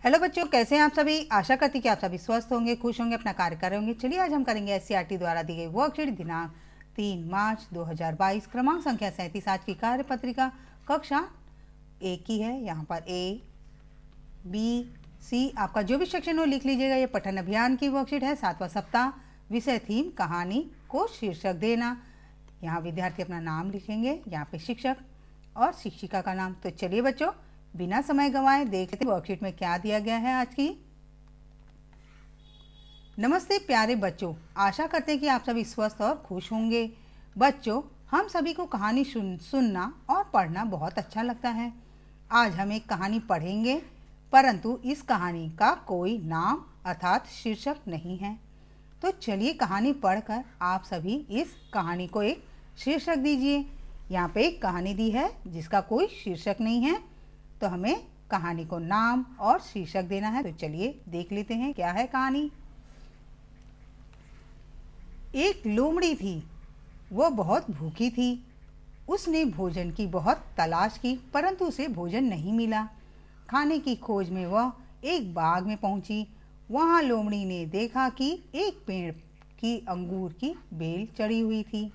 Hello बच्चों, कैसे हैं आप सभी। आशा करती कि आप सभी स्वस्थ होंगे, खुश होंगे, अपना कार्य कर रहे होंगे। चलिए आज हम करेंगे एससीईआरटी द्वारा दी गई वर्कशीट दिनांक 3 मार्च 2022 क्रमांक संख्या 37 आज की कार्य पत्रिका कक्षा 1 की है। यहाँ पर ए बी सी आपका जो भी सेक्शन हो लिख लीजिएगा। ये पठन अभियान की वर्कशीट है। 7वां सप्ताह, विषय थीम कहानी को शीर्षक देना। यहाँ विद्यार्थी अपना नाम लिखेंगे, यहाँ पे शिक्षक और शिक्षिका का नाम। तो चलिए बच्चों बिना समय गंवाए देख लेते वर्कशीट में क्या दिया गया है आज की। नमस्ते प्यारे बच्चों, आशा करते हैं कि आप सभी स्वस्थ और खुश होंगे। बच्चों, हम सभी को कहानी सुनना और पढ़ना बहुत अच्छा लगता है। आज हम एक कहानी पढ़ेंगे, परंतु इस कहानी का कोई नाम अर्थात शीर्षक नहीं है। तो चलिए कहानी पढ़कर आप सभी इस कहानी को एक शीर्षक दीजिए। यहाँ पे एक कहानी दी है जिसका कोई शीर्षक नहीं है, तो हमें कहानी को नाम और शीर्षक देना है। तो चलिए देख लेते हैं क्या है कहानी। एक लोमड़ी थी, वह बहुत भूखी थी। उसने भोजन की बहुत तलाश की, परंतु उसे भोजन नहीं मिला। खाने की खोज में वह एक बाग में पहुंची। वहां लोमड़ी ने देखा कि एक पेड़ की अंगूर की बेल चढ़ी हुई थी।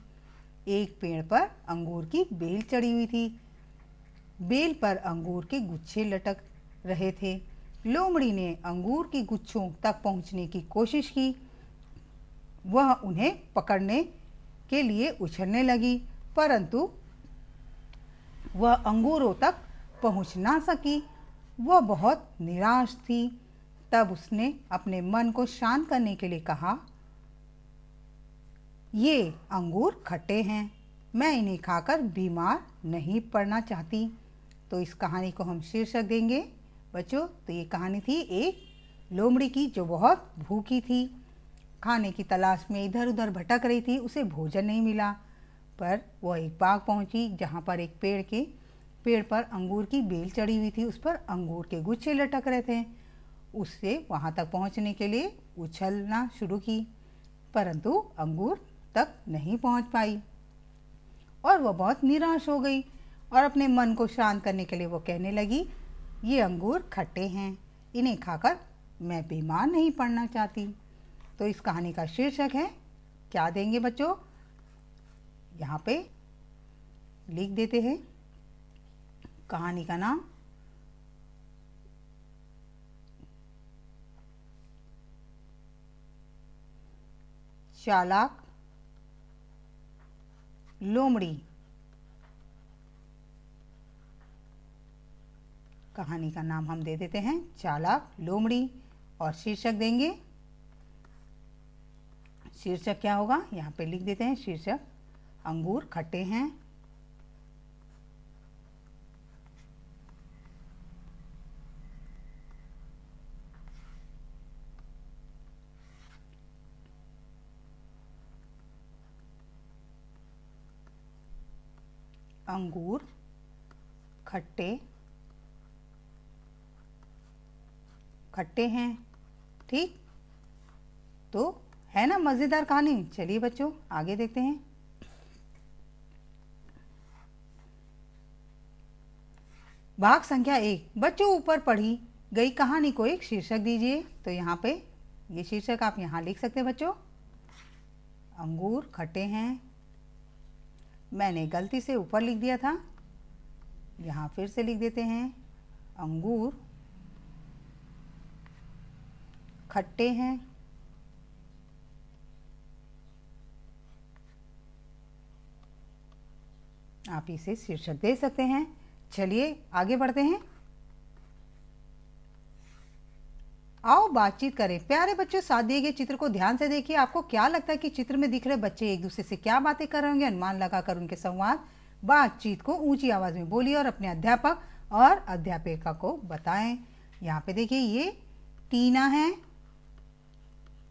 एक पेड़ पर अंगूर की बेल चढ़ी हुई थी। बेल पर अंगूर के गुच्छे लटक रहे थे। लोमड़ी ने अंगूर के गुच्छों तक पहुंचने की कोशिश की। वह उन्हें पकड़ने के लिए उछलने लगी, परंतु वह अंगूरों तक पहुंच ना सकी। वह बहुत निराश थी। तब उसने अपने मन को शांत करने के लिए कहा, ये अंगूर खट्टे हैं, मैं इन्हें खाकर बीमार नहीं पड़ना चाहती। तो इस कहानी को हम शीर्षक देंगे बच्चों। तो ये कहानी थी एक लोमड़ी की जो बहुत भूखी थी, खाने की तलाश में इधर उधर भटक रही थी। उसे भोजन नहीं मिला, पर वह एक बाग पहुंची जहां पर एक पेड़ पर अंगूर की बेल चढ़ी हुई थी। उस पर अंगूर के गुच्छे लटक रहे थे। उससे वहां तक पहुंचने के लिए उछलना शुरू की, परंतु अंगूर तक नहीं पहुंच पाई और वह बहुत निराश हो गई। और अपने मन को शांत करने के लिए वो कहने लगी, ये अंगूर खट्टे हैं, इन्हें खाकर मैं बीमार नहीं पड़ना चाहती। तो इस कहानी का शीर्षक है, क्या देंगे बच्चों, यहाँ पे लिख देते हैं कहानी का नाम। चालाक लोमड़ी। कहानी का नाम हम दे देते हैं चालाक लोमड़ी। और शीर्षक देंगे, शीर्षक क्या होगा यहाँ पे लिख देते हैं। शीर्षक अंगूर खट्टे हैं। अंगूर खट्टे हैं। ठीक, तो है ना मज़ेदार कहानी। चलिए बच्चों आगे देखते हैं। भाग संख्या 1, बच्चों ऊपर पढ़ी गई कहानी को एक शीर्षक दीजिए। तो यहाँ पे ये शीर्षक आप यहाँ लिख सकते हैं बच्चों। अंगूर खट्टे हैं, मैंने गलती से ऊपर लिख दिया था, यहाँ फिर से लिख देते हैं अंगूर खट्टे हैं। आप इसे शीर्षक दे सकते हैं। चलिए आगे बढ़ते हैं। आओ बातचीत करें। प्यारे बच्चों, साथ दिए गए चित्र को ध्यान से देखिए। आपको क्या लगता है कि चित्र में दिख रहे बच्चे एक दूसरे से क्या बातें कर रहे होंगे। अनुमान लगाकर उनके संवाद बातचीत को ऊंची आवाज में बोलिए और अपने अध्यापक और अध्यापिका को बताएं। यहाँ पे देखिए, ये टीना है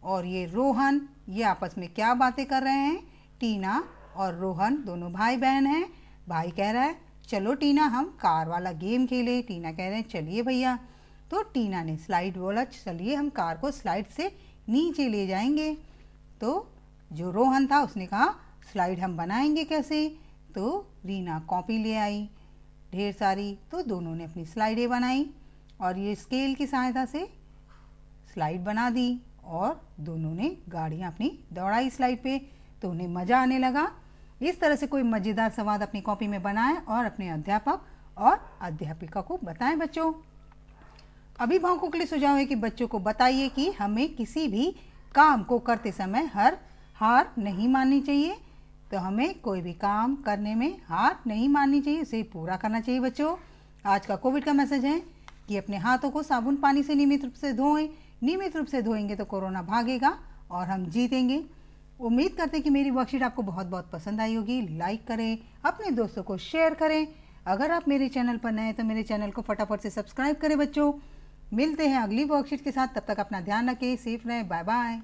और ये रोहन, ये आपस में क्या बातें कर रहे हैं। टीना और रोहन दोनों भाई बहन हैं। भाई कह रहा है, चलो टीना हम कार वाला गेम खेले। टीना कह रहे हैं, चलिए भैया। तो टीना ने स्लाइड बोला, चलिए हम कार को स्लाइड से नीचे ले जाएंगे। तो जो रोहन था उसने कहा, स्लाइड हम बनाएंगे कैसे। तो रीना कॉपी ले आई ढेर सारी, तो दोनों ने अपनी स्लाइडें बनाई और ये स्केल की सहायता से स्लाइड बना दी और दोनों ने गाड़ियाँ अपनी दौड़ाई स्लाइड पे, तो उन्हें मज़ा आने लगा। इस तरह से कोई मज़ेदार संवाद अपनी कॉपी में बनाएं और अपने अध्यापक और अध्यापिका को बताएं। बच्चों, अभिभावकों के लिए सुझाव है कि बच्चों को बताइए कि हमें किसी भी काम को करते समय हार नहीं माननी चाहिए। तो हमें कोई भी काम करने में हार नहीं माननी चाहिए, उसे पूरा करना चाहिए। बच्चों, आज का कोविड का मैसेज है कि अपने हाथों को साबुन पानी से नियमित रूप से धोएं। नियमित रूप से धोएंगे तो कोरोना भागेगा और हम जीतेंगे। उम्मीद करते हैं कि मेरी वर्कशीट आपको बहुत बहुत पसंद आई होगी। लाइक करें, अपने दोस्तों को शेयर करें। अगर आप मेरे चैनल पर नए हैं तो मेरे चैनल को फटाफट से सब्सक्राइब करें। बच्चों, मिलते हैं अगली वर्कशीट के साथ। तब तक अपना ध्यान रखें, सेफ रहें। Bye bye.